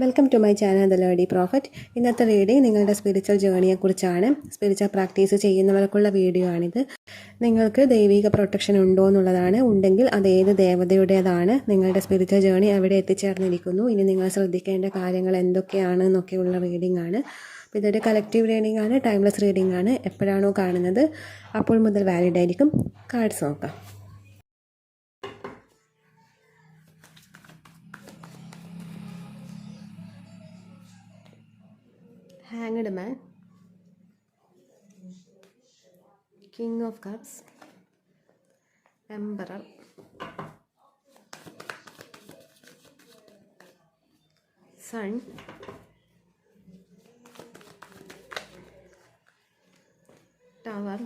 Welcome to my channel the lady prophet. ഇന്നത്തെ reading നിങ്ങളുടെ spiritual ജേണിയെക്കുറിച്ചാണ്. സ്പിരിച്വൽ പ്രാക്ടീസ് ചെയ്യുന്നവർക്കുള്ള വീഡിയോ ആണിത്. നിങ്ങൾക്ക് ദൈവിക പ്രൊട്ടക്ഷൻ ഉണ്ടോ എന്നുള്ളതാണ്. ഉണ്ടെങ്കിൽ അത് ഏത് ദേവതയുടേതാണ്, നിങ്ങളുടെ സ്പിരിച്വൽ ജേണി എവിടെ എത്തിച്ചേർന്നിരിക്കുന്നു, ഇനി നിങ്ങൾ ശ്രദ്ധിക്കേണ്ട കാര്യങ്ങൾ എന്തൊക്കെയാണ് എന്നൊക്കെയുള്ള റീഡിംഗ് ആണ്. അപ്പോൾ ഇതൊരു കളക്റ്റീവ് റീഡിംഗ് ആണ്, ടൈംലെസ് റീഡിംഗ് ആണ്. എപ്പോഴാണോ കാണുന്നത് അപ്പോൾ മുതൽ വാലിഡ് ആയിരിക്കും. കാർഡ്സ് നോക്കാം. Hanged Man, King of Cups, Emperor, Sun, Tower,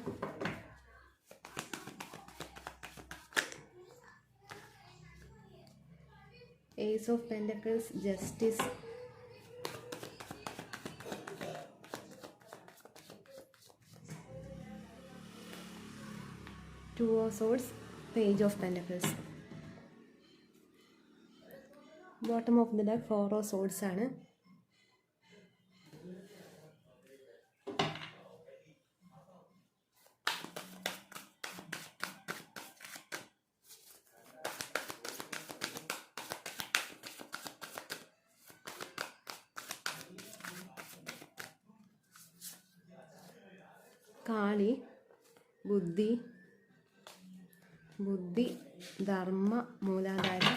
Ace of Pentacles, Justice, Two of Swords, Page of Pentacles. Bottom of the deck, Four of Swords ആണ്. കാളി, ബുദ്ധി, ധർമ്മ, മൂലാധാരം,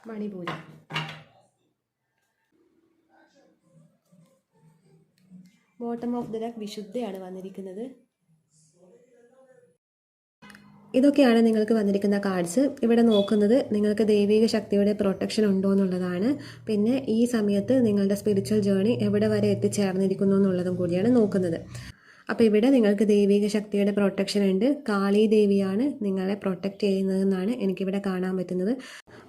മണിപൂരം. ബോട്ടം ഓഫ് ദ ഡെക്ക് വിശുദ്ധയാണ് വന്നിരിക്കുന്നത്. ഇതൊക്കെയാണ് നിങ്ങൾക്ക് വന്നിരിക്കുന്ന cards. ഇവിടെ നോക്കുന്നത് നിങ്ങൾക്ക് ദൈവിക ശക്തിയുടെ പ്രൊട്ടക്ഷൻ ഉണ്ടോ എന്നുള്ളതാണ്. പിന്നെ ഈ സമയത്ത് നിങ്ങളുടെ സ്പിരിച്വൽ ജേണി എവിടെ വരെ എത്തിച്ചേർന്നിരിക്കുന്നു എന്നുള്ളതും കൂടിയാണ് നോക്കുന്നത്. അപ്പോൾ ഇവിടെ നിങ്ങൾക്ക് ദൈവിക ശക്തിയുടെ പ്രൊട്ടക്ഷൻ ഉണ്ട്. കാളി ദേവിയാണ് നിങ്ങളെ പ്രൊട്ടക്റ്റ് ചെയ്യുന്നതെന്നാണ് എനിക്കിവിടെ കാണാൻ പറ്റുന്നത്.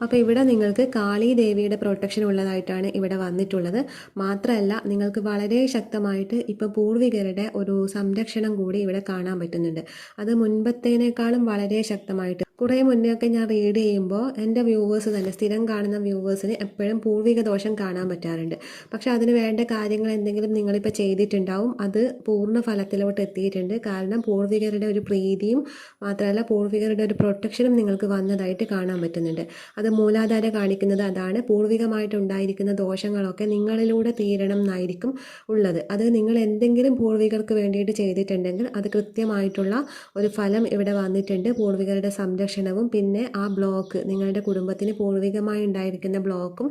അപ്പോൾ ഇവിടെ നിങ്ങൾക്ക് കാളി ദേവിയുടെ പ്രൊട്ടക്ഷൻ ഉള്ളതായിട്ടാണ് ഇവിടെ വന്നിട്ടുള്ളത്. മാത്രമല്ല നിങ്ങൾക്ക് വളരെ ശക്തമായിട്ട് ഇപ്പോൾ പൂർവികരുടെ ഒരു സംരക്ഷണം കൂടി ഇവിടെ കാണാൻ പറ്റുന്നുണ്ട്. അത് മുൻപത്തേനേക്കാളും വളരെ ശക്തമായിട്ട്. കുറേ മുന്നെയൊക്കെ ഞാൻ റീഡ് ചെയ്യുമ്പോൾ എൻ്റെ വ്യൂവേഴ്സ് തന്നെ, സ്ഥിരം കാണുന്ന വ്യൂവേഴ്സിന് എപ്പോഴും പൂർവിക ദോഷം കാണാൻ പറ്റാറുണ്ട്. പക്ഷെ അതിന് വേണ്ട കാര്യങ്ങൾ എന്തെങ്കിലും നിങ്ങളിപ്പോൾ ചെയ്തിട്ടുണ്ടാവും. അത് പൂർണ്ണ ഫലത്തിലോട്ട് എത്തിയിട്ടുണ്ട്. കാരണം പൂർവികരുടെ ഒരു പ്രീതിയും മാത്രമല്ല പൂർവികരുടെ ഒരു പ്രൊട്ടക്ഷനും നിങ്ങൾക്ക് വന്നതായിട്ട് കാണാൻ പറ്റുന്നുണ്ട്. അത് മൂലാധാര കാണിക്കുന്നത് അതാണ്. പൂർവികമായിട്ടുണ്ടായിരിക്കുന്ന ദോഷങ്ങളൊക്കെ നിങ്ങളിലൂടെ തീരണം എന്നായിരിക്കും ഉള്ളത്. അത് നിങ്ങൾ എന്തെങ്കിലും പൂർവികർക്ക് വേണ്ടിയിട്ട് ചെയ്തിട്ടുണ്ടെങ്കിൽ അത് കൃത്യമായിട്ടുള്ള ഒരു ഫലം ഇവിടെ വന്നിട്ടുണ്ട്. പൂർവികരുടെ സംരക്ഷണവും പിന്നെ ആ ബ്ലോക്ക്, നിങ്ങളുടെ കുടുംബത്തിന് പൂർവികമായി ഉണ്ടായിരിക്കുന്ന ബ്ലോക്കും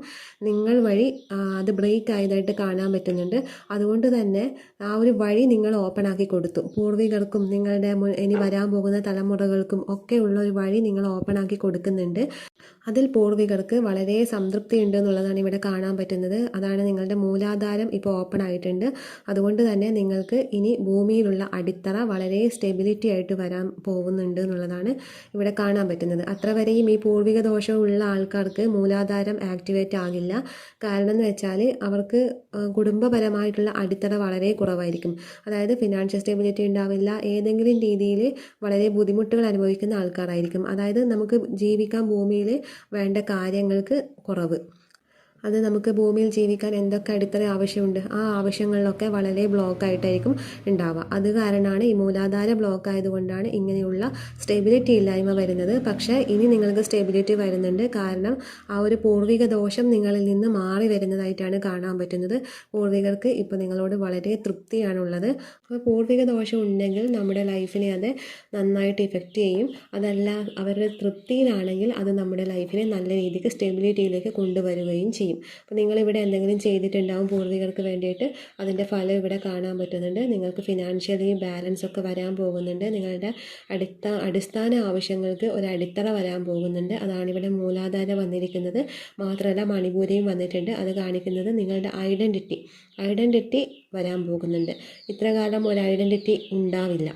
നിങ്ങൾ വഴി അത് ബ്രേക്ക് ആയതായിട്ട് കാണാൻ പറ്റുന്നുണ്ട്. അതുകൊണ്ട് തന്നെ ആ ഒരു വഴി നിങ്ങൾ ഓപ്പൺ ആക്കി കൊടുത്തു. പൂർവികർക്കും നിങ്ങളുടെ ഇനി വരാൻ പോകുന്ന തലമുറകൾക്കും ഒക്കെ ഉള്ള ഒരു വഴി നിങ്ങൾ ഓപ്പൺ ആക്കി കൊടുക്കുന്നുണ്ട്. അതിൽ പൂർവികർക്ക് വളരെ സംതൃപ്തി ഉണ്ട് എന്നുള്ളതാണ് ഇവിടെ കാണാൻ പറ്റുന്നത്. അതാണ് നിങ്ങളുടെ മൂലാധാരം ഇപ്പോൾ ഓപ്പൺ ആയിട്ടുണ്ട്. അതുകൊണ്ട് തന്നെ നിങ്ങൾക്ക് ഇനി ഭൂമിയിലുള്ള അടിത്തറ വളരെ സ്റ്റെബിലിറ്റി ആയിട്ട് വരാൻ പോകുന്നുണ്ട് എന്നുള്ളതാണ് ഇവിടെ കാണാൻ പറ്റുന്നത്. അത്ര വരെയും ഈ പൂർവിക ദോഷമുള്ള ആൾക്കാർക്ക് മൂലാധാരം ആക്ടിവേറ്റ് ആകില്ല. കാരണം എന്ന് വെച്ചാൽ അവർക്ക് കുടുംബപരമായിട്ടുള്ള അടിത്തറ വളരെ കുറവായിരിക്കും. അതായത് ഫിനാൻഷ്യൽ സ്റ്റെബിലിറ്റി ഉണ്ടാവില്ല. ഏതെങ്കിലും രീതിയിൽ വളരെ ബുദ്ധിമുട്ടുകൾ അനുഭവിക്കുന്ന ആൾക്കാരായിരിക്കും. അതായത് നമുക്ക് ജീവിക്കാൻ ഭൂമിയിൽ വേണ്ട കാര്യങ്ങൾക്ക് കുറവ്. അത് നമുക്ക് ഭൂമിയിൽ ജീവിക്കാൻ എന്തൊക്കെ അടിത്തറ ആവശ്യമുണ്ട് ആ ആവശ്യങ്ങളിലൊക്കെ വളരെ ബ്ലോക്കായിട്ടായിരിക്കും ഉണ്ടാവുക. അത് കാരണമാണ് ഈ മൂലാധാര ബ്ലോക്ക് ആയതുകൊണ്ടാണ് ഇങ്ങനെയുള്ള സ്റ്റെബിലിറ്റി ഇല്ലായ്മ വരുന്നത്. പക്ഷേ ഇനി നിങ്ങൾക്ക് സ്റ്റെബിലിറ്റി വരുന്നുണ്ട്. കാരണം ആ ഒരു പൂർവിക ദോഷം നിങ്ങളിൽ നിന്ന് മാറി വരുന്നതായിട്ടാണ് കാണാൻ പറ്റുന്നത്. പൂർവികർക്ക് ഇപ്പോൾ നിങ്ങളോട് വളരെ തൃപ്തിയാണുള്ളത്. അപ്പോൾ പൂർവിക ദോഷം ഉണ്ടെങ്കിൽ നമ്മുടെ ലൈഫിനെ അത് നന്നായിട്ട് ഇഫക്റ്റ് ചെയ്യും. അതല്ല അവരുടെ തൃപ്തിയിലാണെങ്കിൽ അത് നമ്മുടെ ലൈഫിനെ നല്ല രീതിക്ക് സ്റ്റെബിലിറ്റിയിലേക്ക് കൊണ്ടുവരികയും ചെയ്യും. അപ്പോൾ നിങ്ങളിവിടെ എന്തെങ്കിലും ചെയ്തിട്ടുണ്ടാവും പൂർവികർക്ക് വേണ്ടിയിട്ട്. അതിൻ്റെ ഫലം ഇവിടെ കാണാൻ പറ്റുന്നുണ്ട്. നിങ്ങൾക്ക് ഫിനാൻഷ്യലി ബാലൻസ് ഒക്കെ വരാൻ പോകുന്നുണ്ട്. നിങ്ങളുടെ അടിസ്ഥാന ആവശ്യങ്ങൾക്ക് ഒരു അടിത്തറ വരാൻ പോകുന്നുണ്ട്. അതാണ് ഇവിടെ മൂലാധാര വന്നിരിക്കുന്നത്. മാത്രമല്ല മണിപൂരിയും വന്നിട്ടുണ്ട്. അത് കാണിക്കുന്നത് നിങ്ങളുടെ ഐഡൻറ്റിറ്റി വരാൻ പോകുന്നുണ്ട്. ഇത്ര കാലം ഒരു ഐഡൻറ്റിറ്റി ഉണ്ടാവില്ല.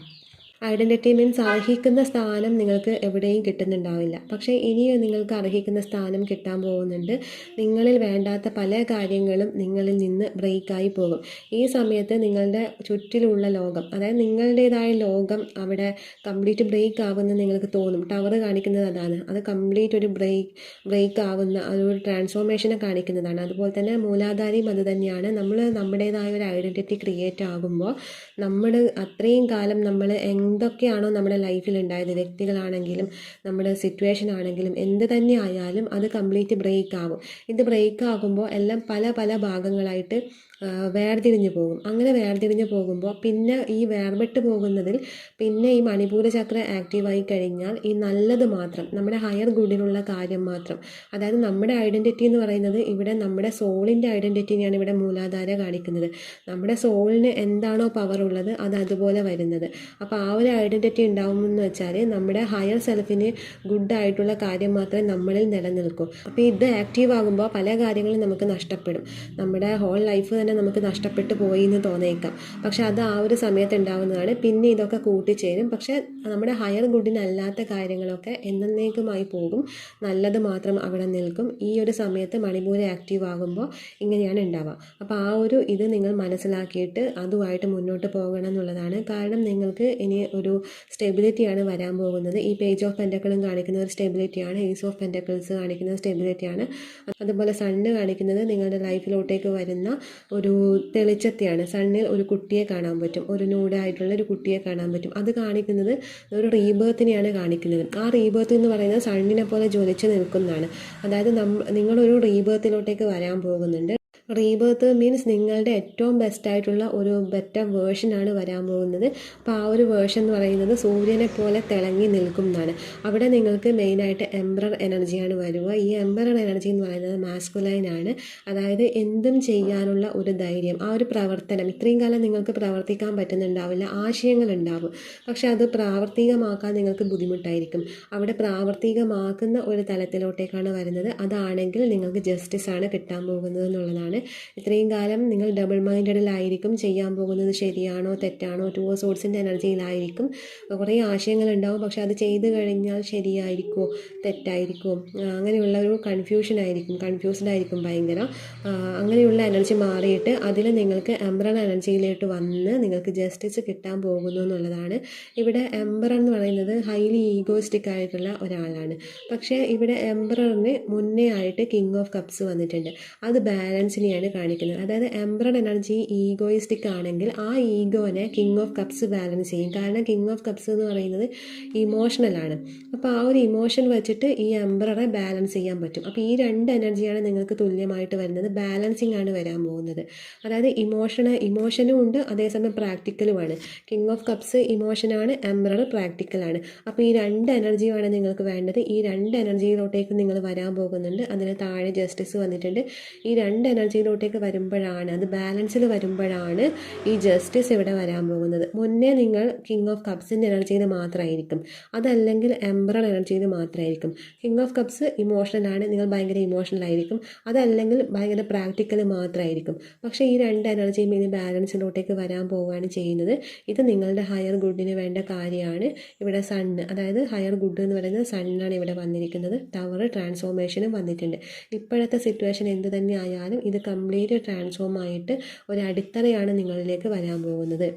ഐഡൻറ്റിറ്റി മീൻസ് അർഹിക്കുന്ന സ്ഥാനം നിങ്ങൾക്ക് എവിടെയും കിട്ടുന്നുണ്ടാവില്ല. പക്ഷേ ഇനി നിങ്ങൾക്ക് അർഹിക്കുന്ന സ്ഥാനം കിട്ടാൻ പോകുന്നുണ്ട്. നിങ്ങളിൽ വേണ്ടാത്ത പല കാര്യങ്ങളും നിങ്ങളിൽ നിന്ന് ബ്രേക്കായി പോകും. ഈ സമയത്ത് നിങ്ങളുടെ ചുറ്റിലുള്ള ലോകം, അതായത് നിങ്ങളുടേതായ ലോകം അവിടെ കംപ്ലീറ്റ് ബ്രേക്ക് ആവുമെന്ന് നിങ്ങൾക്ക് തോന്നും. ടവർ കാണിക്കുന്നത് അതാണ്. അത് കംപ്ലീറ്റ് ഒരു ബ്രേക്ക് ആവുന്ന അതൊരു ട്രാൻസ്ഫോർമേഷനെ കാണിക്കുന്നതാണ്. അതുപോലെ തന്നെ മൂലാധാരിയും അത് തന്നെയാണ്. നമ്മൾ നമ്മുടേതായ ഒരു ഐഡൻറ്റിറ്റി ക്രിയേറ്റ് ആകുമ്പോൾ നമ്മൾ അത്രയും കാലം നമ്മൾ എന്തൊക്കെയാണോ നമ്മുടെ ലൈഫിൽ ഉണ്ടായത്, വ്യക്തികളാണെങ്കിലും നമ്മുടെ സിറ്റുവേഷൻ ആണെങ്കിലും എന്ത് തന്നെ ആയാലും അത് കംപ്ലീറ്റ് ബ്രേക്ക് ആകും. ഇത് ബ്രേക്ക് ആകുമ്പോൾ എല്ലാം പല പല ഭാഗങ്ങളായിട്ട് വേർതിരിഞ്ഞു പോകും. അങ്ങനെ വേർതിരിഞ്ഞു പോകുമ്പോൾ പിന്നെ ഈ വേർപെട്ട് പോകുന്നതിൽ പിന്നെ ഈ മണിപൂര ചക്ര ആക്റ്റീവായി കഴിഞ്ഞാൽ ഈ നല്ലത് മാത്രം, നമ്മുടെ ഹയർ ഗുഡിനുള്ള കാര്യം മാത്രം, അതായത് നമ്മുടെ ഐഡൻറ്റിറ്റി എന്ന് പറയുന്നത് ഇവിടെ നമ്മുടെ സോളിൻ്റെ ഐഡൻറ്റിറ്റിനെയാണ് ഇവിടെ മൂലാധാര കാണിക്കുന്നത്. നമ്മുടെ സോളിന് എന്താണോ പവർ ഉള്ളത് അത് അതുപോലെ വരുന്നത്. അപ്പോൾ ആ ഒരു ഐഡൻറ്റിറ്റി ഉണ്ടാവുമെന്ന് വെച്ചാൽ നമ്മുടെ ഹയർ സെൽഫിന് ഗുഡായിട്ടുള്ള കാര്യം മാത്രമേ നമ്മളിൽ നിലനിൽക്കൂ. അപ്പോൾ ഇത് ആക്റ്റീവ് ആകുമ്പോൾ പല കാര്യങ്ങളും നമുക്ക് നഷ്ടപ്പെടും. നമ്മുടെ ഹോൾ ലൈഫ് തന്നെ നമുക്ക് നഷ്ടപ്പെട്ടു പോയി എന്ന് തോന്നിയേക്കാം. പക്ഷെ അത് ആ ഒരു സമയത്ത് ഉണ്ടാവുന്നതാണ്. പിന്നെ ഇതൊക്കെ കൂട്ടിച്ചേരും. പക്ഷെ നമ്മുടെ ഹയർ ഗുഡിനല്ലാത്ത കാര്യങ്ങളൊക്കെ എന്നേക്കുമായി പോകും. നല്ലത് മാത്രം അവിടെ നിൽക്കും. ഈ ഒരു സമയത്ത് മണിപൂര ആക്റ്റീവ് ആകുമ്പോൾ ഇങ്ങനെയാണ് ഉണ്ടാവുക. അപ്പോൾ ആ ഒരു ഇത് നിങ്ങൾ മനസ്സിലാക്കിയിട്ട് അതുമായിട്ട് മുന്നോട്ട് പോകണം എന്നുള്ളതാണ്. കാരണം നിങ്ങൾക്ക് ഇനി ഒരു സ്റ്റെബിലിറ്റിയാണ് വരാൻ പോകുന്നത്. ഈ പേജ് ഓഫ് പെൻറ്റക്കിളും കാണിക്കുന്ന ഒരു സ്റ്റെബിലിറ്റിയാണ്. ഏസ് ഓഫ് പെൻറ്റക്കിൾസ് കാണിക്കുന്ന സ്റ്റെബിലിറ്റിയാണ്. അതുപോലെ സണ്ണ് കാണിക്കുന്നത് നിങ്ങളുടെ ലൈഫിലോട്ടേക്ക് വരുന്ന ഒരു തെളിച്ചത്തെയാണ്. സണ്ണിൽ ഒരു കുട്ടിയെ കാണാൻ പറ്റും, ഒരു ന്യൂഡായിട്ടുള്ള ഒരു കുട്ടിയെ കാണാൻ പറ്റും. അത് കാണിക്കുന്നത് ഒരു റീബേർത്തിനെയാണ് കാണിക്കുന്നത്. ആ റീബേർത്ത് എന്ന് പറയുന്നത് സണ്ണിനെ പോലെ ജ്വലിച്ച് നിൽക്കുന്നതാണ്. അതായത് നിങ്ങളൊരു റീബേർത്തിലോട്ടേക്ക് വരാൻ പോകുന്നുണ്ട്. റീബേർത്ത് മീൻസ് നിങ്ങളുടെ ഏറ്റവും ബെസ്റ്റായിട്ടുള്ള ഒരു ബെറ്റർ വേർഷനാണ് വരാൻ പോകുന്നത്. അപ്പോൾ ആ ഒരു വേർഷൻ എന്ന് പറയുന്നത് സൂര്യനെ പോലെ തിളങ്ങി നിൽക്കും എന്നാണ്. അവിടെ നിങ്ങൾക്ക് മെയിനായിട്ട് എംബറർ എനർജിയാണ് വരിക. ഈ എംബറർ എനർജി എന്ന് പറയുന്നത് മാസ്കുലൈൻ ആണ്. അതായത് എന്തും ചെയ്യാനുള്ള ഒരു ധൈര്യം, ആ ഒരു പ്രവർത്തനം. ഇത്രയും കാലം നിങ്ങൾക്ക് പ്രവർത്തിക്കാൻ പറ്റുന്നുണ്ടാവില്ല, ആശയങ്ങൾ ഉണ്ടാവും, പക്ഷെ അത് പ്രാവർത്തികമാക്കാൻ നിങ്ങൾക്ക് ബുദ്ധിമുട്ടായിരിക്കും. അവിടെ പ്രാവർത്തികമാക്കുന്ന ഒരു തലത്തിലോട്ടേക്കാണ് വരുന്നത്. അതാണെങ്കിൽ നിങ്ങൾക്ക് ജസ്റ്റിസ് ആണ് കിട്ടാൻ പോകുന്നത് എന്നുള്ളതാണ്. ഇത്രയും കാലം നിങ്ങൾ ഡബിൾ മൈൻഡഡിലായിരിക്കും. ചെയ്യാൻ പോകുന്നത് ശരിയാണോ തെറ്റാണോ, ടു ഓഫ് സോർട്സിൻ്റെ എനർജിയിലായിരിക്കും. കുറേ ആശയങ്ങൾ ഉണ്ടാവും, പക്ഷെ അത് ചെയ്ത് കഴിഞ്ഞാൽ ശരിയായിരിക്കുമോ തെറ്റായിരിക്കുമോ അങ്ങനെയുള്ള ഒരു കൺഫ്യൂസ്ഡ് ആയിരിക്കും ഭയങ്കര. അങ്ങനെയുള്ള എനർജി മാറിയിട്ട് അതിൽ നിങ്ങൾക്ക് എംബറർ എനർജിയിലോട്ട് വന്ന് നിങ്ങൾക്ക് ജസ്റ്റിസ് കിട്ടാൻ പോകുന്നു എന്നുള്ളതാണ്. ഇവിടെ എംബറർ എന്ന് പറയുന്നത് ഹൈലി ഈഗോയിസ്റ്റിക് ആയിട്ടുള്ള ഒരാളാണ്. പക്ഷേ ഇവിടെ എംബററിന് മുന്നേ ആയിട്ട് കിങ് ഓഫ് കപ്സ് വന്നിട്ടുണ്ട്. അത് ബാലൻസിനെയാണ് കാണിക്കുന്നത്. അതായത് എംബറർ എനർജി ഈഗോയിസ്റ്റിക് ആണെങ്കിൽ ആ ഈഗോനെ കിങ് ഓഫ് കപ്സ് ബാലൻസ് ചെയ്യും. കാരണം കിങ് ഓഫ് കപ്സ് എന്ന് പറയുന്നത് ഇമോഷണലാണ്. അപ്പോൾ ആ ഒരു ഇമോഷൻ വെച്ചിട്ട് ഈ എംബററെ ബാലൻസ് ചെയ്യാൻ പറ്റും. അപ്പോൾ ഈ രണ്ട് എനർജിയാണ് നിങ്ങൾക്ക് തുല്യമായിട്ട് വരുന്നത്. ബാലൻസിങ് ആണ് വരാൻ പോകുന്നത്. അതായത് ഇമോഷനും ഉണ്ട്, അതേസമയം പ്രാക്ടിക്കലുമാണ്. കിങ് ഓഫ് കപ്സ് ഇമോഷനാണ്, എംബറർ പ്രാക്ടിക്കലാണ്. അപ്പോൾ ഈ രണ്ട് എനർജിയാണ് നിങ്ങൾക്ക് വേണ്ടത്. ഈ രണ്ട് എനർജിയിലോട്ടേക്ക് നിങ്ങൾ വരാൻ പോകുന്നുണ്ട്. അതിന് താഴെ ജസ്റ്റിസ് വന്നിട്ടുണ്ട്. ഈ രണ്ട് എനർജിയിലോട്ടേക്ക് വരുമ്പോഴാണ്, അത് ബാലൻസിൽ വരുമ്പോഴാണ് ഈ ജസ്റ്റിസ് ഇവിടെ വരാൻ പോകുന്നത്. മുന്നേ നിങ്ങൾ കിങ് ഓഫ് കപ്സിൻ്റെ എനർജിയിൽ മാത്രമായിരിക്കും, അതല്ലെങ്കിൽ എംബറർ എനർജിയിൽ മാത്രമായിരിക്കും. കിങ് ഓഫ് കപ്സ് ഇമോഷണലാണ്, നിങ്ങൾ ഭയങ്കര ഇമോഷണലായിരിക്കും. അതല്ലെങ്കിൽ ഭയങ്കര പ്രാക്ടിക്കൽ മാത്രമായിരിക്കും. പക്ഷേ ഈ രണ്ട് എനർജിയും ഇനി ബാലൻസിലോട്ടേക്ക് വരാൻ പോവുകയാണ് ചെയ്യുന്നത്. ഇത് നിങ്ങളുടെ ഹയർ ഗുഡിന് വേണ്ട കാര്യമാണ്. ഇവിടെ സണ്ണ്, അതായത് ഹയർ ഗുഡ് എന്ന് പറയുന്നത് സണ്ണാണ് ഇവിടെ വന്നിരിക്കുന്നത്. ടവർ ട്രാൻസ്ഫോർമേഷനും വന്നിട്ടുണ്ട്. ഇപ്പോഴത്തെ സിറ്റുവേഷൻ എന്ത് തന്നെ ആയാലും ഇത് കംപ്ലീറ്റ് ട്രാൻസ്ഫോം ആയിട്ട് ഒരു അടിത്തറയാണ് നിങ്ങളിലേക്ക് വരാൻ പോകുന്നത്.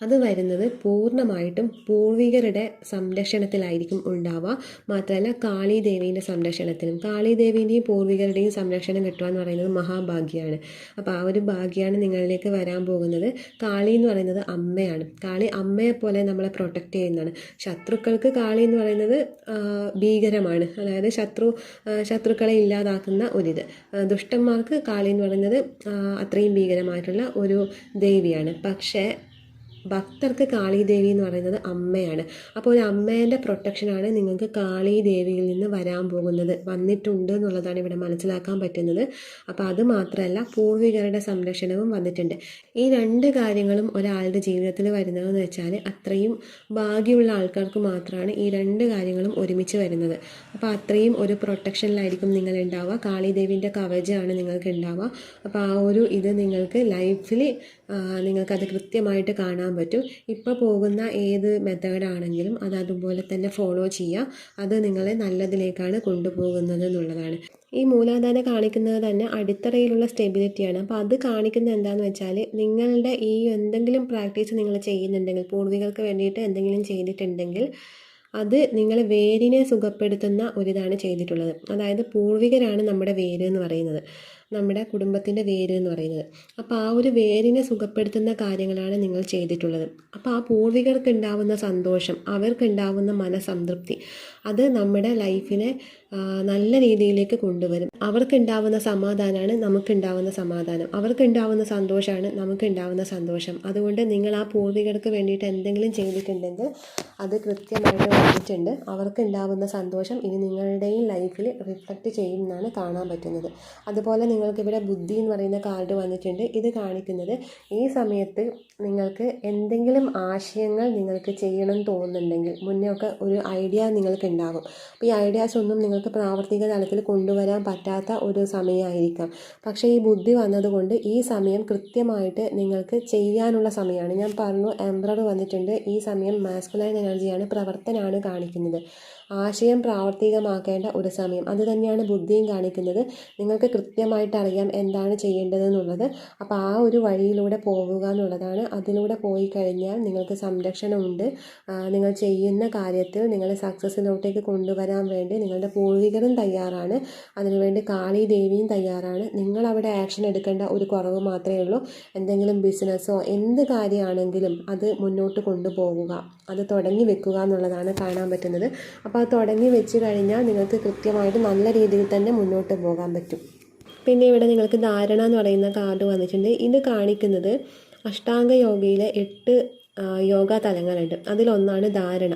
അത് വരുന്നത് പൂർണ്ണമായിട്ടും പൂർവികരുടെ സംരക്ഷണത്തിലായിരിക്കും ഉണ്ടാവുക. മാത്രമല്ല കാളീദേവീൻ്റെ സംരക്ഷണത്തിലും. കാളീദേവീൻ്റെയും പൂർവികരുടെയും സംരക്ഷണം കിട്ടുക എന്ന് പറയുന്നത് മഹാഭാഗ്യമാണ്. അപ്പോൾ ആ ഒരു ഭാഗ്യമാണ് നിങ്ങളിലേക്ക് വരാൻ പോകുന്നത്. കാളി എന്ന് പറയുന്നത് അമ്മയാണ്. കാളി അമ്മയെപ്പോലെ നമ്മളെ പ്രൊട്ടക്റ്റ് ചെയ്യുന്നതാണ്. ശത്രുക്കൾക്ക് കാളി എന്ന് പറയുന്നത് ഭീകരമാണ്. അതായത് ശത്രുക്കളെ ഇല്ലാതാക്കുന്ന ഒരിത്. ദുഷ്ടന്മാർക്ക് കാളി എന്ന് പറയുന്നത് അത്രയും ഭീകരമായിട്ടുള്ള ഒരു ദേവിയാണ്. പക്ഷേ ഭക്തർക്ക് കാളീദേവി എന്ന് പറയുന്നത് അമ്മയാണ്. അപ്പോൾ ഒരു അമ്മേൻ്റെ പ്രൊട്ടക്ഷനാണ് നിങ്ങൾക്ക് കാളീദേവിയിൽ നിന്ന് വരാൻ പോകുന്നത്, വന്നിട്ടുണ്ട് എന്നുള്ളതാണ് ഇവിടെ മനസ്സിലാക്കാൻ പറ്റുന്നത്. അപ്പോൾ അത് മാത്രമല്ല പൂർവികരുടെ സംരക്ഷണവും വന്നിട്ടുണ്ട്. ഈ രണ്ട് കാര്യങ്ങളും ഒരാളുടെ ജീവിതത്തിൽ വരുന്നതെന്ന് വെച്ചാൽ അത്രയും ഭാഗ്യമുള്ള ആൾക്കാർക്ക് മാത്രമാണ് ഈ രണ്ട് കാര്യങ്ങളും ഒരുമിച്ച് വരുന്നത്. അപ്പോൾ അത്രയും ഒരു പ്രൊട്ടക്ഷനിലായിരിക്കും നിങ്ങൾ ഉണ്ടാവുക. കാളീദേവിൻ്റെ കവചമാണ് നിങ്ങൾക്ക് ഉണ്ടാവുക. അപ്പോൾ ആ ഒരു ഇത് നിങ്ങൾക്ക് ലൈഫിൽ നിങ്ങൾക്കത് കൃത്യമായിട്ട് കാണാൻ പറ്റും. ഇപ്പോൾ പോകുന്ന ഏത് മെത്തേഡാണെങ്കിലും അത് അതുപോലെ തന്നെ ഫോളോ ചെയ്യുക. അത് നിങ്ങളെ നല്ലതിലേക്കാണ് കൊണ്ടുപോകുന്നത് എന്നുള്ളതാണ്. ഈ മൂലാധാര കാണിക്കുന്നത് തന്നെ അടിത്തറയിലുള്ള സ്റ്റെബിലിറ്റിയാണ്. അപ്പോൾ അത് കാണിക്കുന്നത് എന്താണെന്ന് വെച്ചാൽ നിങ്ങളുടെ ഈ എന്തെങ്കിലും പ്രാക്ടീസ് നിങ്ങൾ ചെയ്യുന്നുണ്ടെങ്കിൽ, പൂർവികർക്ക് വേണ്ടിയിട്ട് എന്തെങ്കിലും ചെയ്തിട്ടുണ്ടെങ്കിൽ അത് നിങ്ങൾ വേരിനെ സുഖപ്പെടുത്തുന്ന ഒരിതാണ് ചെയ്തിട്ടുള്ളത്. അതായത് പൂർവികരാണ് നമ്മുടെ വേര് എന്ന് പറയുന്നത്, നമ്മുടെ കുടുംബത്തിൻ്റെ വേര് എന്ന് പറയുന്നത്. അപ്പോൾ ആ ഒരു വേരിനെ സുഖപ്പെടുത്തുന്ന കാര്യങ്ങളാണ് നിങ്ങൾ ചെയ്തിട്ടുള്ളത്. അപ്പോൾ ആ പൂർവികർക്ക് ഉണ്ടാവുന്ന സന്തോഷം, അവർക്കുണ്ടാവുന്ന മനസംതൃപ്തി, അത് നമ്മുടെ ലൈഫിനെ നല്ല രീതിയിലേക്ക് കൊണ്ടുവരും. അവർക്കുണ്ടാവുന്ന സമാധാനമാണ് നമുക്കുണ്ടാവുന്ന സമാധാനം, അവർക്കുണ്ടാവുന്ന സന്തോഷമാണ് നമുക്കുണ്ടാവുന്ന സന്തോഷം. അതുകൊണ്ട് നിങ്ങൾ ആ പൂർവികർക്ക് വേണ്ടിയിട്ട് എന്തെങ്കിലും ചെയ്തിട്ടുണ്ടെങ്കിൽ അത് കൃത്യമായിട്ട് വന്നിട്ടുണ്ട്. അവർക്കുണ്ടാവുന്ന സന്തോഷം ഇനി നിങ്ങളുടെയും ലൈഫിൽ റിഫ്ലക്റ്റ് ചെയ്യുമെന്നാണ് കാണാൻ പറ്റുന്നത്. അതുപോലെ നിങ്ങൾക്കിവിടെ ബുദ്ധി എന്ന് പറയുന്ന കാർഡ് വന്നിട്ടുണ്ട്. ഇത് കാണിക്കുന്നത് ഈ സമയത്ത് നിങ്ങൾക്ക് എന്തെങ്കിലും ആശയങ്ങൾ നിങ്ങൾക്ക് ചെയ്യണം തോന്നുന്നുണ്ടെങ്കിൽ, മുന്നേ ഒക്കെ ഒരു ഐഡിയ നിങ്ങൾക്ക് ഉണ്ടാകും. അപ്പോൾ ഈ ഐഡിയാസ് ഒന്നും നിങ്ങൾക്ക് പ്രാവർത്തിക തലത്തിൽ കൊണ്ടുവരാൻ പറ്റാത്ത ഒരു സമയമായിരിക്കാം. പക്ഷേ ഈ ബുദ്ധി വന്നതുകൊണ്ട് ഈ സമയം കൃത്യമായിട്ട് നിങ്ങൾക്ക് ചെയ്യാനുള്ള സമയമാണ്. ഞാൻ പറഞ്ഞു, എംബ്രർ വന്നിട്ടുണ്ട്. ഈ സമയം മാസ്കുലൈൻ എനർജിയാണ്, പ്രവർത്തനമാണ് കാണിക്കുന്നത്. ആശയം പ്രാവർത്തികമാക്കേണ്ട ഒരു സമയം. അത് തന്നെയാണ് ബുദ്ധിയും കാണിക്കുന്നത്. നിങ്ങൾക്ക് കൃത്യമായിട്ട് അറിയാം എന്താണ് ചെയ്യേണ്ടതെന്നുള്ളത്. അപ്പോൾ ആ ഒരു വഴിയിലൂടെ പോവുക എന്നുള്ളതാണ്. അതിലൂടെ പോയി കഴിഞ്ഞാൽ നിങ്ങൾക്ക് സംരക്ഷണമുണ്ട്. നിങ്ങൾ ചെയ്യുന്ന കാര്യത്തിൽ നിങ്ങളെ സക്സസ്സിലോട്ടേക്ക് കൊണ്ടുവരാൻ വേണ്ടി നിങ്ങളുടെ പൂർവികരും തയ്യാറാണ്. അതിനുവേണ്ടി കാളി ദേവിയും തയ്യാറാണ്. നിങ്ങളവിടെ ആക്ഷൻ എടുക്കേണ്ട ഒരു കുറവ് മാത്രമേ ഉള്ളൂ. എന്തെങ്കിലും ബിസിനസ്സോ എന്ത് കാര്യമാണെങ്കിലും അത് മുന്നോട്ട് കൊണ്ടുപോകുക, അത് തുടങ്ങി വെക്കുക എന്നുള്ളതാണ് കാണാൻ പറ്റുന്നത്. അപ്പോൾ അത് തുടങ്ങി വെച്ച് കഴിഞ്ഞാൽ നിങ്ങൾക്ക് കൃത്യമായിട്ട് നല്ല രീതിയിൽ തന്നെ മുന്നോട്ട് പോകാൻ പറ്റും. പിന്നെ ഇവിടെ നിങ്ങൾക്ക് ധാരണ എന്ന് പറയുന്ന കാർഡ് വന്നിട്ടുണ്ട്. ഇത് കാണിക്കുന്നത് അഷ്ടാംഗ യോഗയിലെ 8 യോഗ തലങ്ങളുണ്ട്. അതിലൊന്നാണ് ധാരണ.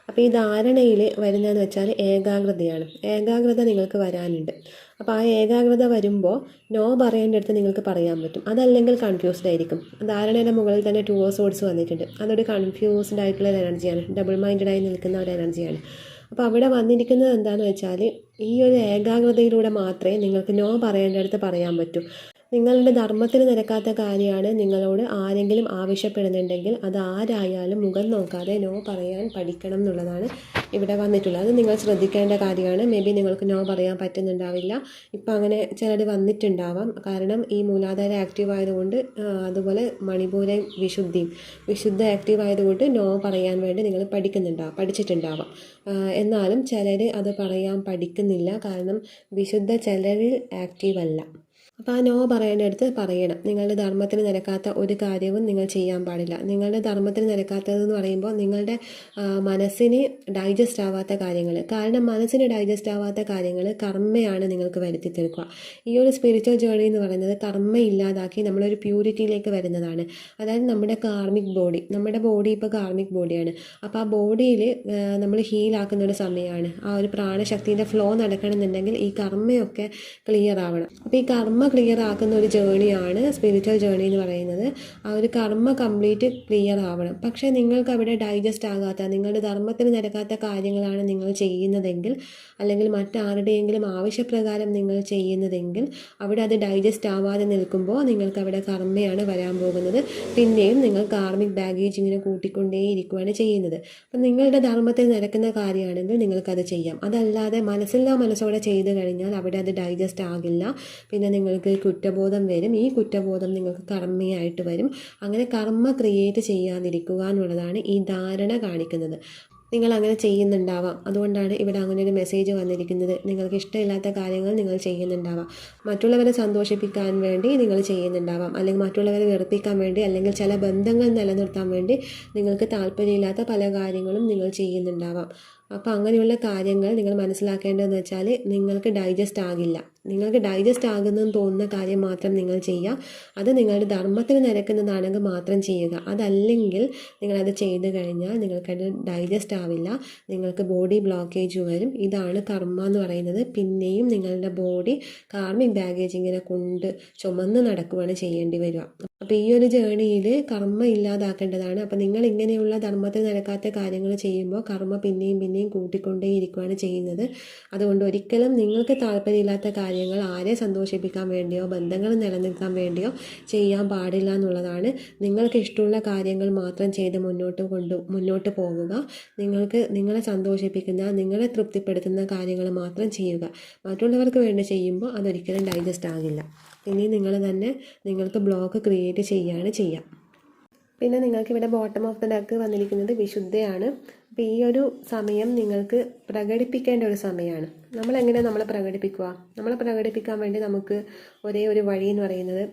അപ്പോൾ ഈ ധാരണയിൽ വരുന്നതെന്ന് വെച്ചാൽ ഏകാഗ്രതയാണ്. ഏകാഗ്രത നിങ്ങൾക്ക് വരാനുണ്ട്. അപ്പോൾ ആ ഏകാഗ്രത വരുമ്പോൾ നോ പറയേണ്ടടുത്ത് നിങ്ങൾക്ക് പറയാൻ പറ്റും. അതല്ലെങ്കിൽ കൺഫ്യൂസ്ഡ് ആയിരിക്കും. ധാരണയുടെ മുകളിൽ തന്നെ 2 ഓഫ് സോർഡ്സ് വന്നിട്ടുണ്ട്. അതൊരു കൺഫ്യൂസ്ഡ് ആയിട്ടുള്ള ഒരു എനർജിയാണ്, ഡബിൾ മൈൻഡഡായി നിൽക്കുന്ന ഒരു എനർജിയാണ്. അപ്പോൾ അവിടെ വന്നിരിക്കുന്നത് എന്താണെന്ന് വെച്ചാൽ ഈ ഒരു ഏകാഗ്രതയിലൂടെ മാത്രമേ നിങ്ങൾക്ക് നോ പറയേണ്ടടുത്ത് പറയാൻ പറ്റൂ. നിങ്ങളുടെ ധർമ്മത്തിന് നിരക്കാത്ത കാര്യമാണ് നിങ്ങളോട് ആരെങ്കിലും ആവശ്യപ്പെടുന്നുണ്ടെങ്കിൽ അത് ആരായാലും മുഖം നോക്കാതെ നോ പറയാൻ പഠിക്കണം എന്നുള്ളതാണ് ഇവിടെ വന്നിട്ടുള്ളത്. അത് നിങ്ങൾ ശ്രദ്ധിക്കേണ്ട കാര്യമാണ്. മേ ബി നിങ്ങൾക്ക് നോ പറയാൻ പറ്റുന്നുണ്ടാവില്ല. ഇപ്പം അങ്ങനെ ചിലർ വന്നിട്ടുണ്ടാവാം. കാരണം ഈ മൂലാധാര ആക്റ്റീവ് ആയതുകൊണ്ട്, അതുപോലെ മണിപൂരയും വിശുദ്ധ ആക്റ്റീവ് ആയതുകൊണ്ട് നോ പറയാൻ വേണ്ടി നിങ്ങൾ പഠിച്ചിട്ടുണ്ടാവാം. എന്നാലും ചിലർ അത് പറയാൻ പഠിക്കുന്നില്ല. കാരണം വിശുദ്ധ ചിലരിൽ ആക്റ്റീവ് അല്ല. അപ്പോൾ ആ നോ പറയേണ്ടടുത്ത് പറയണം. നിങ്ങളുടെ ധർമ്മത്തിന് നിരക്കാത്ത ഒരു കാര്യവും നിങ്ങൾ ചെയ്യാൻ പാടില്ല. നിങ്ങളുടെ ധർമ്മത്തിന് നിരക്കാത്തതെന്ന് പറയുമ്പോൾ നിങ്ങളുടെ മനസ്സിന് ഡൈജസ്റ്റ് ആവാത്ത കാര്യങ്ങൾ, കാരണം മനസ്സിന് ഡൈജസ്റ്റ് ആവാത്ത കാര്യങ്ങൾ കർമ്മയാണ് നിങ്ങൾക്ക് വരുത്തി തീർക്കുക. ഈ ഒരു സ്പിരിച്വൽ ജേർണി എന്ന് പറയുന്നത് കർമ്മ ഇല്ലാതാക്കി നമ്മളൊരു പ്യൂരിറ്റിയിലേക്ക് വരുന്നതാണ്. അതായത് നമ്മുടെ ബോഡി ഇപ്പോൾ കാർമിക് ബോഡിയാണ്. അപ്പോൾ ആ ബോഡിയിൽ നമ്മൾ ഹീലാക്കുന്ന ഒരു സമയമാണ്. ആ ഒരു പ്രാണശക്തിൻ്റെ ഫ്ലോ നടക്കണമെന്നുണ്ടെങ്കിൽ ഈ കർമ്മയൊക്കെ ക്ലിയർ ആവണം. അപ്പോൾ ഈ കർമ്മ ക്ലിയർ ആക്കുന്ന ഒരു ജേണിയാണ് സ്പിരിച്വൽ ജേണി എന്ന് പറയുന്നത്. ആ ഒരു കർമ്മ കംപ്ലീറ്റ് ക്ലിയർ ആവണം. പക്ഷേ നിങ്ങൾക്ക് അവിടെ ഡൈജസ്റ്റ് ആകാത്ത, നിങ്ങളുടെ ധർമ്മത്തിന് നിരക്കാത്ത കാര്യങ്ങളാണ് നിങ്ങൾ ചെയ്യുന്നതെങ്കിൽ, അല്ലെങ്കിൽ മറ്റാരുടെയെങ്കിലും ആവശ്യപ്രകാരം നിങ്ങൾ ചെയ്യുന്നതെങ്കിൽ അവിടെ അത് ഡൈജസ്റ്റ് ആവാതെ നിൽക്കുമ്പോൾ നിങ്ങൾക്ക് അവിടെ കർമ്മയാണ് വരാൻ പോകുന്നത്. പിന്നെയും നിങ്ങൾ കാർമിക് ബാഗേജ് ഇങ്ങനെ കൂട്ടിക്കൊണ്ടേയിരിക്കുകയാണ് ചെയ്യുന്നത്. അപ്പം നിങ്ങളുടെ ധർമ്മത്തിന് നിരക്കുന്ന കാര്യമാണെങ്കിൽ നിങ്ങൾക്കത് ചെയ്യാം. അതല്ലാതെ മനസ്സോടെ ചെയ്ത് കഴിഞ്ഞാൽ അവിടെ അത് ഡൈജസ്റ്റ് ആകില്ല. പിന്നെ നിങ്ങൾക്ക് കുറ്റബോധം വരും. ഈ കുറ്റബോധം നിങ്ങൾക്ക് കർമ്മയായിട്ട് വരും. അങ്ങനെ കർമ്മ ക്രിയേറ്റ് ചെയ്യാതിരിക്കുക എന്നുള്ളതാണ് ഈ ധാരണ കാണിക്കുന്നത്. നിങ്ങൾ അങ്ങനെ ചെയ്യുന്നുണ്ടാവാം. അതുകൊണ്ടാണ് ഇവിടെ അങ്ങനെ ഒരു മെസ്സേജ് വന്നിരിക്കുന്നത്. നിങ്ങൾക്ക് ഇഷ്ടമില്ലാത്ത കാര്യങ്ങൾ നിങ്ങൾ ചെയ്യുന്നുണ്ടാവാം. മറ്റുള്ളവരെ സന്തോഷിപ്പിക്കാൻ വേണ്ടി നിങ്ങൾ ചെയ്യുന്നുണ്ടാവാം, അല്ലെങ്കിൽ മറ്റുള്ളവരെ വെറുപ്പിക്കാൻ വേണ്ടി, അല്ലെങ്കിൽ ചില ബന്ധങ്ങൾ നിലനിർത്താൻ വേണ്ടി നിങ്ങൾക്ക് താല്പര്യമില്ലാത്ത പല കാര്യങ്ങളും നിങ്ങൾ ചെയ്യുന്നുണ്ടാവാം. അപ്പോൾ അങ്ങനെയുള്ള കാര്യങ്ങൾ നിങ്ങൾ മനസ്സിലാക്കേണ്ടതെന്ന് വെച്ചാൽ നിങ്ങൾക്ക് ഡൈജസ്റ്റ് ആകില്ല. നിങ്ങൾക്ക് ഡൈജസ്റ്റ് ആകുന്നെന്ന് തോന്നുന്ന കാര്യം മാത്രം നിങ്ങൾ ചെയ്യുക. അത് നിങ്ങളുടെ ധർമ്മത്തിന് നിരക്കുന്നതാണെങ്കിൽ മാത്രം ചെയ്യുക. അതല്ലെങ്കിൽ നിങ്ങളത് ചെയ്ത് കഴിഞ്ഞാൽ നിങ്ങൾക്കത് ഡൈജസ്റ്റ് ആവില്ല. നിങ്ങൾക്ക് ബോഡി ബ്ലോക്കേജ് വരും. ഇതാണ് കർമ്മ എന്ന് പറയുന്നത്. പിന്നെയും നിങ്ങളുടെ ബോഡി കാർമിക് ബാഗേജ് ഇങ്ങനെ കൊണ്ട് ചുമന്ന് നടക്കുകയാണ് ചെയ്യേണ്ടി വരിക. അപ്പോൾ ഈ ഒരു ജേണിയിൽ കർമ്മ ഇല്ലാതാക്കേണ്ടതാണ്. അപ്പോൾ നിങ്ങൾ ഇങ്ങനെയുള്ള ധർമ്മത്തിൽ നടക്കാത്ത കാര്യങ്ങൾ ചെയ്യുമ്പോൾ കർമ്മ പിന്നെയും പിന്നെയും കൂട്ടിക്കൊണ്ടേയിരിക്കുകയാണ് ചെയ്യുന്നത്. അതുകൊണ്ട് ഒരിക്കലും നിങ്ങൾക്ക് താല്പര്യമില്ലാത്ത കാര്യങ്ങൾ ആരെ സന്തോഷിപ്പിക്കാൻ വേണ്ടിയോ ബന്ധങ്ങൾ നിലനിൽക്കാൻ വേണ്ടിയോ ചെയ്യാൻ പാടില്ല എന്നുള്ളതാണ്. നിങ്ങൾക്ക് ഇഷ്ടമുള്ള കാര്യങ്ങൾ മാത്രം ചെയ്ത് മുന്നോട്ട് പോകുക. നിങ്ങൾക്ക് നിങ്ങളെ സന്തോഷിപ്പിക്കുന്ന, നിങ്ങളെ തൃപ്തിപ്പെടുത്തുന്ന കാര്യങ്ങൾ മാത്രം ചെയ്യുക. മറ്റുള്ളവർക്ക് വേണ്ടി ചെയ്യുമ്പോൾ അതൊരിക്കലും ഡൈജസ്റ്റ് ആകില്ല. ഇനി നിങ്ങൾ തന്നെ നിങ്ങൾക്ക് ബ്ലോക്ക് ക്രിയേറ്റ് ചെയ്യുക. പിന്നെ നിങ്ങൾക്ക് ഇവിടെ ബോട്ടം ഓഫ് ദ ഡെക്ക് വന്നിരിക്കുന്നത് വിശുദ്ധയാണ്. അപ്പോൾ ഈ ഒരു സമയം നിങ്ങൾക്ക് പ്രകടിപ്പിക്കേണ്ട ഒരു സമയമാണ്. നമ്മളെങ്ങനെയാണ് നമ്മളെ പ്രകടിപ്പിക്കുക? നമ്മളെ പ്രകടിപ്പിക്കാൻ വേണ്ടി നമുക്ക് ഒരേ ഒരു വഴി എന്ന് പറയുന്നത്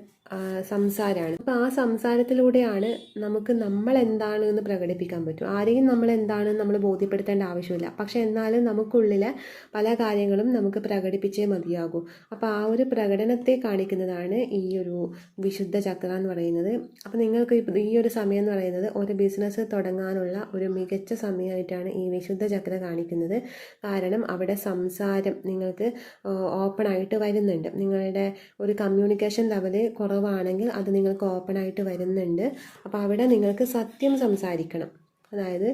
സംസാരമാണ്. അപ്പോൾ ആ സംസാരത്തിലൂടെയാണ് നമുക്ക് നമ്മൾ എന്താണ് എന്ന് പ്രകടിപ്പിക്കാൻ പറ്റും. ആരെയും നമ്മൾ എന്താണെന്ന് നമ്മൾ ബോധ്യപ്പെടുത്തേണ്ട ആവശ്യമില്ല. പക്ഷെ എന്നാലും നമുക്കുള്ളിലെ പല കാര്യങ്ങളും നമുക്ക് പ്രകടിപ്പിച്ചേ മതിയാകൂ. അപ്പോൾ ആ ഒരു പ്രകടനത്തെ കാണിക്കുന്നതാണ് ഈ ഒരു വിശുദ്ധ ചക്ര എന്ന് പറയുന്നത്. അപ്പോൾ നിങ്ങൾക്ക് ഈ ഒരു സമയം എന്ന് പറയുന്നത് ഒരു ബിസിനസ് തുടങ്ങാനുള്ള ഒരു മികച്ച സമയമായിട്ടാണ് ഈ വിശുദ്ധ ചക്ര കാണിക്കുന്നത്. കാരണം അവിടെ സംസാരം നിങ്ങൾക്ക് ഓപ്പൺ ആയിട്ട് വരുന്നുണ്ട്. നിങ്ങളുടെ ഒരു കമ്മ്യൂണിക്കേഷൻ ലെവൽ കുറവാണെങ്കിൽ അത് നിങ്ങൾക്ക് ഓപ്പൺ ആയിട്ട് വരുന്നുണ്ട്. അപ്പോൾ അവിടെ നിങ്ങൾക്ക് സത്യം സംസാരിക്കണം. അതായത്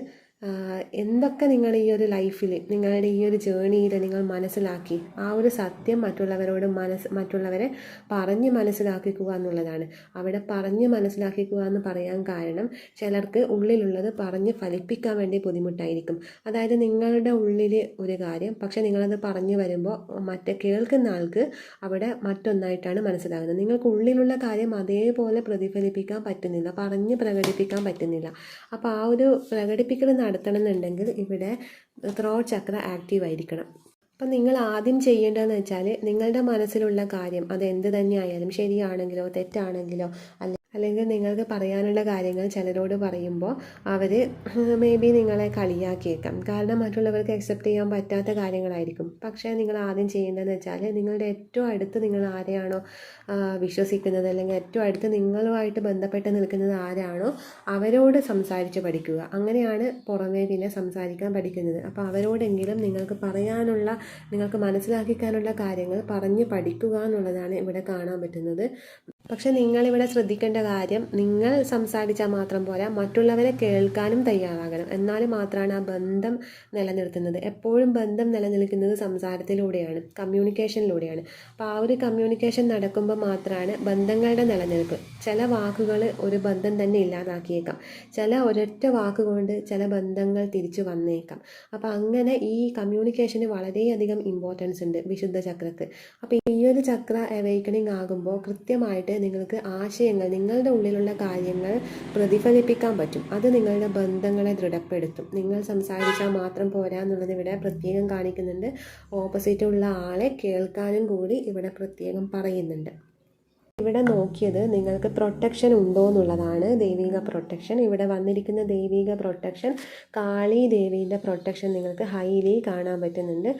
എന്തൊക്കെ നിങ്ങൾ ഈ ഒരു ലൈഫിൽ, നിങ്ങളുടെ ഈ ഒരു ജേണിയിൽ നിങ്ങൾ മനസ്സിലാക്കി ആ ഒരു സത്യം മറ്റുള്ളവരെ പറഞ്ഞ് മനസ്സിലാക്കിക്കുക എന്നുള്ളതാണ്. അവിടെ പറഞ്ഞ് മനസ്സിലാക്കിക്കുക എന്ന് പറയാൻ കാരണം ചിലർക്ക് ഉള്ളിലുള്ളത് പറഞ്ഞ് ഫലിപ്പിക്കാൻ വേണ്ടി ബുദ്ധിമുട്ടായിരിക്കും. അതായത് നിങ്ങളുടെ ഉള്ളിൽ ഒരു കാര്യം, പക്ഷെ നിങ്ങളത് പറഞ്ഞു വരുമ്പോൾ കേൾക്കുന്ന ആൾക്ക് അവിടെ മറ്റൊന്നായിട്ടാണ് മനസ്സിലാകുന്നത്. നിങ്ങൾക്ക് ഉള്ളിലുള്ള കാര്യം അതേപോലെ പ്രതിഫലിപ്പിക്കാൻ പറ്റുന്നില്ല, പറഞ്ഞ് പ്രകടിപ്പിക്കാൻ പറ്റുന്നില്ല. അപ്പോൾ ആ ഒരു പ്രകടിപ്പിക്കൽ നടത്തണമെന്നുണ്ടെങ്കിൽ ഇവിടെ ത്രോട്ട് ചക്ര ആക്റ്റീവ് ആയിരിക്കണം. അപ്പം നിങ്ങൾ ആദ്യം ചെയ്യേണ്ടതെന്ന് വെച്ചാൽ നിങ്ങളുടെ മനസ്സിലുള്ള കാര്യം അത് എന്ത് തന്നെ ആയാലും, ശരിയാണെങ്കിലോ തെറ്റാണെങ്കിലോ അല്ലെങ്കിൽ നിങ്ങൾക്ക് പറയാനുള്ള കാര്യങ്ങൾ ചിലരോട് പറയുമ്പോൾ അവർ മേ ബി നിങ്ങളെ കളിയാക്കിയേക്കാം. കാരണം മറ്റുള്ളവർക്ക് അക്സെപ്റ്റ് ചെയ്യാൻ പറ്റാത്ത കാര്യങ്ങളായിരിക്കും. പക്ഷേ നിങ്ങൾ ആദ്യം ചെയ്യേണ്ടതെന്ന് വെച്ചാൽ നിങ്ങളുടെ ഏറ്റവും അടുത്ത് നിങ്ങൾ ആരെയാണോ വിശ്വസിക്കുന്നത്, അല്ലെങ്കിൽ ഏറ്റവും അടുത്ത് നിങ്ങളുമായിട്ട് ബന്ധപ്പെട്ട് നിൽക്കുന്നത് ആരാണോ അവരോട് സംസാരിച്ച് പഠിക്കുക. അങ്ങനെയാണ് പുറമേ പിന്നെ സംസാരിക്കാൻ പഠിക്കുന്നത്. അപ്പോൾ അവരോടെങ്കിലും നിങ്ങൾക്ക് പറയാനുള്ള, നിങ്ങൾക്ക് മനസ്സിലാക്കിക്കാനുള്ള കാര്യങ്ങൾ പറഞ്ഞ് പഠിക്കുക എന്നുള്ളതാണ് ഇവിടെ കാണാൻ പറ്റുന്നത്. പക്ഷെ നിങ്ങളിവിടെ ശ്രദ്ധിക്കേണ്ട കാര്യം, നിങ്ങൾ സംസാരിച്ചാൽ മാത്രം പോരാ, മറ്റുള്ളവരെ കേൾക്കാനും തയ്യാറാകണം. എന്നാൽ മാത്രമാണ് ആ ബന്ധം നിലനിർത്തുന്നത്. എപ്പോഴും ബന്ധം നിലനിൽക്കുന്നത് സംസാരത്തിലൂടെയാണ്, കമ്മ്യൂണിക്കേഷനിലൂടെയാണ്. അപ്പോൾ ആ ഒരു കമ്മ്യൂണിക്കേഷൻ നടക്കുമ്പോൾ മാത്രമാണ് ബന്ധങ്ങളുടെ നിലനിൽപ്പ്. ചില വാക്കുകൾ ഒരു ബന്ധം തന്നെ ഇല്ലാതാക്കിയേക്കാം. ചില ഒരൊറ്റ വാക്കുകൊണ്ട് ചില ബന്ധങ്ങൾ തിരിച്ചു വന്നേക്കാം. അപ്പോൾ അങ്ങനെ ഈ കമ്മ്യൂണിക്കേഷന് വളരെയധികം ഇമ്പോർട്ടൻസ് ഉണ്ട് വിശുദ്ധ ചക്രക്ക്. അപ്പോൾ ഈ ഒരു ചക്ര അവേക്കണിങ് ആകുമ്പോൾ കൃത്യമായിട്ട് നിങ്ങൾക്ക് ആശയങ്ങൾ, നിങ്ങളുടെ ഉള്ളിലുള്ള കാര്യങ്ങൾ പ്രതിഫലിപ്പിക്കാൻ പറ്റും. അത് നിങ്ങളുടെ ബന്ധങ്ങളെ ദൃഢപ്പെടുത്തും. നിങ്ങൾ സംസാരിച്ചാൽ മാത്രം പോരാ എന്നുള്ളത് ഇവിടെ പ്രത്യേകം കാണിക്കുന്നുണ്ട്. ഓപ്പോസിറ്റുള്ള ആളെ കേൾക്കാനും കൂടി ഇവിടെ പ്രത്യേകം പറയുന്നുണ്ട്. ഇവിടെ നോക്കിയത് നിങ്ങൾക്ക് പ്രൊട്ടക്ഷൻ ഉണ്ടോ എന്നുള്ളതാണ്, ദൈവിക പ്രൊട്ടക്ഷൻ. ഇവിടെ വന്നിരിക്കുന്ന ദൈവിക പ്രൊട്ടക്ഷൻ, കാളി ദേവീൻ്റെ പ്രൊട്ടക്ഷൻ നിങ്ങൾക്ക് ഹൈലി കാണാൻ പറ്റുന്നുണ്ട്.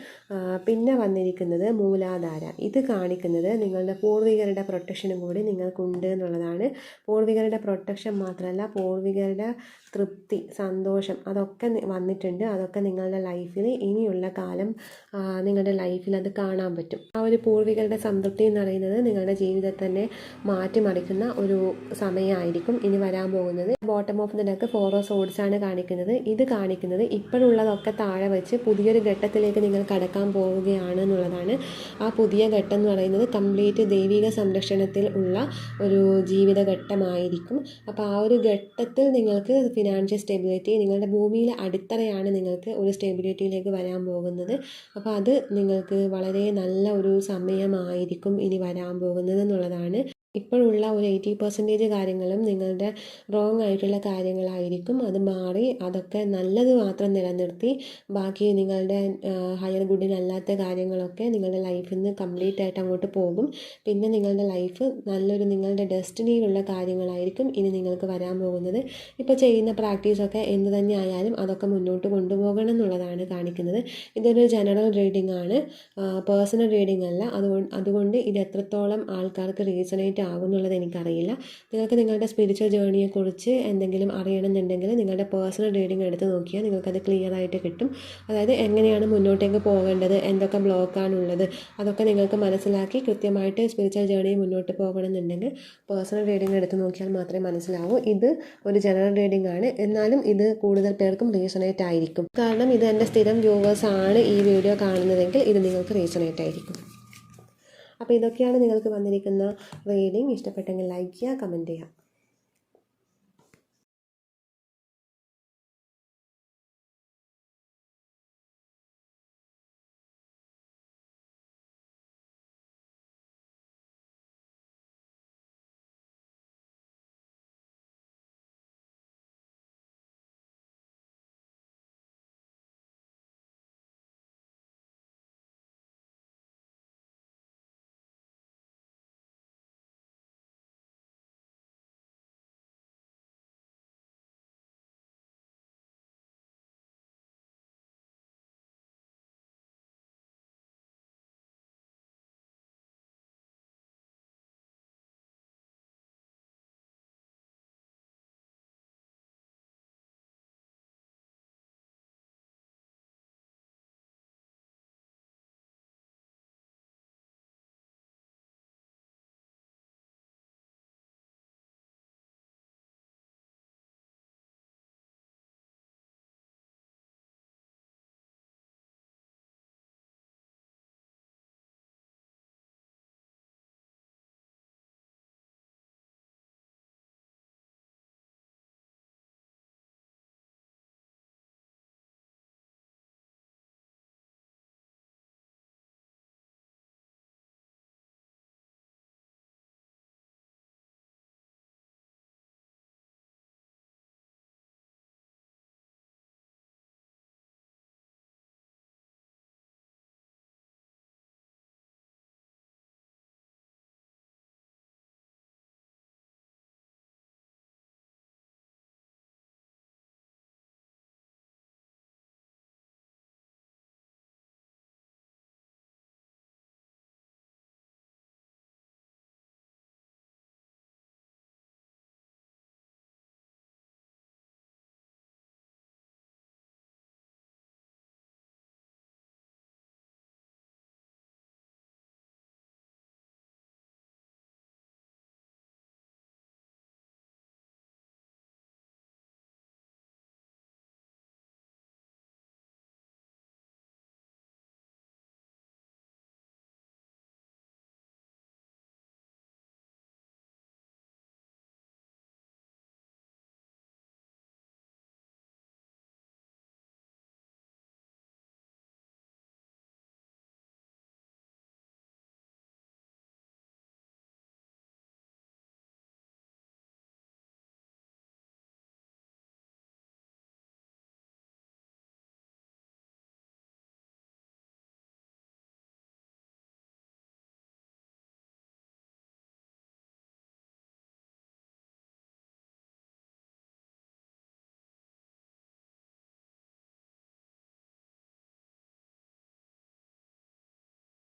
പിന്നെ വന്നിരിക്കുന്നത് മൂലാധാര. ഇത് കാണിക്കുന്നത് നിങ്ങളുടെ പൂർവികരുടെ പ്രൊട്ടക്ഷനും കൂടി നിങ്ങൾക്കുണ്ട് എന്നുള്ളതാണ്. പൂർവികരുടെ പ്രൊട്ടക്ഷൻ മാത്രമല്ല, പൂർവികരുടെ തൃപ്തി, സന്തോഷം അതൊക്കെ വന്നിട്ടുണ്ട്. അതൊക്കെ നിങ്ങളുടെ ലൈഫിൽ ഇനിയുള്ള കാലം നിങ്ങളുടെ ലൈഫിൽ അത് കാണാൻ പറ്റും. ആ ഒരു പൂർവികരുടെ സംതൃപ്തി എന്ന് പറയുന്നത് നിങ്ങളുടെ ജീവിതത്തെ തന്നെ മാറ്റിമറിക്കുന്ന ഒരു സമയമായിരിക്കും ഇനി വരാൻ പോകുന്നത്. Bottom of the deck 4 of swords ആണ് കാണിക്കുന്നത്. ഇത് കാണിക്കുന്നത് ഇപ്പോഴുള്ളതൊക്കെ താഴെ വെച്ച് പുതിയൊരു ഘട്ടത്തിലേക്ക് നിങ്ങൾ കടക്കാൻ പോവുകയാണ് എന്നുള്ളതാണ്. ആ പുതിയ ഘട്ടം എന്ന് പറയുന്നത് കംപ്ലീറ്റ് ദൈവിക സംരക്ഷണത്തിൽ ഉള്ള ഒരു ജീവിതഘട്ടമായിരിക്കും. അപ്പോൾ ആ ഒരു ഘട്ടത്തിൽ നിങ്ങൾക്ക് ഫിനാൻഷ്യൽ സ്റ്റെബിലിറ്റി, നിങ്ങളുടെ ഭൂമിയിലെ അടിത്തറയാണ് നിങ്ങൾക്ക് ഒരു സ്റ്റെബിലിറ്റിയിലേക്ക് വരാൻ പോകുന്നത്. അപ്പോൾ അത് നിങ്ങൾക്ക് വളരെ നല്ല ഒരു സമയമായിരിക്കും ഇനി വരാൻ പോകുന്നത് എന്നുള്ളതാണ്. ഇപ്പോഴുള്ള ഒരു 80% കാര്യങ്ങളും നിങ്ങളുടെ റോങ് ആയിട്ടുള്ള കാര്യങ്ങളായിരിക്കും. അത് മാറി അതൊക്കെ നല്ലത് മാത്രം നിലനിർത്തി ബാക്കി നിങ്ങളുടെ ഹയർ ഗുഡിനല്ലാത്ത കാര്യങ്ങളൊക്കെ നിങ്ങളുടെ ലൈഫിൽ നിന്ന് കംപ്ലീറ്റ് ആയിട്ട് അങ്ങോട്ട് പോകും. പിന്നെ നിങ്ങളുടെ ലൈഫ് നല്ലൊരു നിങ്ങളുടെ ഡെസ്റ്റിനിയിലുള്ള കാര്യങ്ങളായിരിക്കും ഇനി നിങ്ങൾക്ക് വരാൻ പോകുന്നത്. ഇപ്പോൾ ചെയ്യുന്ന പ്രാക്ടീസൊക്കെ എന്ത് തന്നെ ആയാലും അതൊക്കെ മുന്നോട്ട് കൊണ്ടുപോകണം എന്നുള്ളതാണ് കാണിക്കുന്നത്. ഇതൊരു ജനറൽ റീഡിംഗ് ആണ്, പേഴ്സണൽ റീഡിംഗ് അല്ല. അതുകൊണ്ട് ഇത് എത്രത്തോളം ആൾക്കാർക്ക് റീസണേറ്റ് റീസണേറ്റ് ആകുമെന്നുള്ളത് എനിക്കറിയില്ല. നിങ്ങൾക്ക് നിങ്ങളുടെ സ്പിരിച്വൽ ജേണിയെക്കുറിച്ച് എന്തെങ്കിലും അറിയണമെന്നുണ്ടെങ്കിൽ നിങ്ങളുടെ പേഴ്സണൽ റീഡിംഗ് എടുത്ത് നോക്കിയാൽ നിങ്ങൾക്കത് ക്ലിയർ ആയിട്ട് കിട്ടും. അതായത് എങ്ങനെയാണ് മുന്നോട്ടേക്ക് പോകേണ്ടത്, എന്തൊക്കെ ബ്ലോക്കാണുള്ളത്, അതൊക്കെ നിങ്ങൾക്ക് മനസ്സിലാക്കി കൃത്യമായിട്ട് സ്പിരിച്വൽ ജേണി മുന്നോട്ട് പോകണമെന്നുണ്ടെങ്കിൽ പേഴ്സണൽ റീഡിംഗ് എടുത്ത് നോക്കിയാൽ മാത്രമേ മനസ്സിലാവൂ. ഇത് ഒരു ജനറൽ റീഡിംഗ് ആണ്, എന്നാലും ഇത് കൂടുതൽ പേർക്കും റീസണേറ്റ് ആയിരിക്കും. കാരണം ഇത് എൻ്റെ സ്ഥിരം വ്യൂവേഴ്സ് ആണ് ഈ വീഡിയോ കാണുന്നതെങ്കിൽ ഇത് നിങ്ങൾക്ക് റീസണേറ്റ് ആയിരിക്കും. അപ്പോൾ ഇതൊക്കെയാണ് നിങ്ങൾക്ക് വന്നിരിക്കുന്ന റീഡിംഗ്. ഇഷ്ടപ്പെട്ടെങ്കിൽ ലൈക്ക് ചെയ്യുക, കമൻറ്റ് ചെയ്യുക.